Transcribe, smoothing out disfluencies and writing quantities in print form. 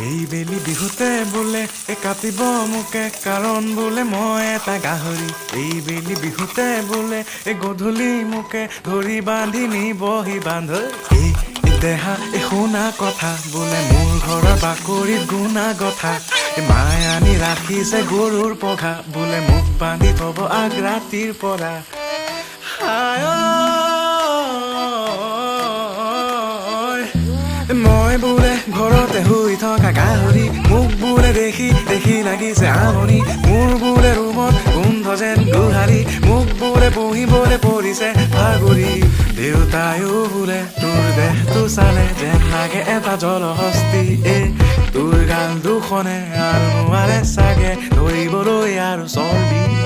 এই বেলি বিহুতে বোলে কাটিব মোকে কাৰণ বোলে মই এটা গাহৰি এই বেলি বিহুতে বোলে গধূলি মোকে ধৰি বান্ধি নিবহি বান্ধ এই দেহা শুনা কথা বোলে মোৰ ঘৰৰ বাকৰিত গুণা গথা মায়ে আনি ৰাখিছে গৰুৰ পঘা বোলে মোক বান্ধি থব আগ ৰাতিৰ পৰা মই বোলে ঘৰতে শুই থকা গাহৰি মোক বোলে দেখি দেখি লাগিছে আমনি মোৰ বোলে ৰুমত গোন্ধ যেন গোহাৰি মোক বোলে বহিবলৈ পৰিছে ভাগৰি দেউতায়ো বোলে তোৰ দেহটো চালে যেন লাগে এটা জলহস্তি তোৰ গাল দুখনে আৰু নোৱাৰে চাগে ধৰিবলৈ আৰু চৰ্বি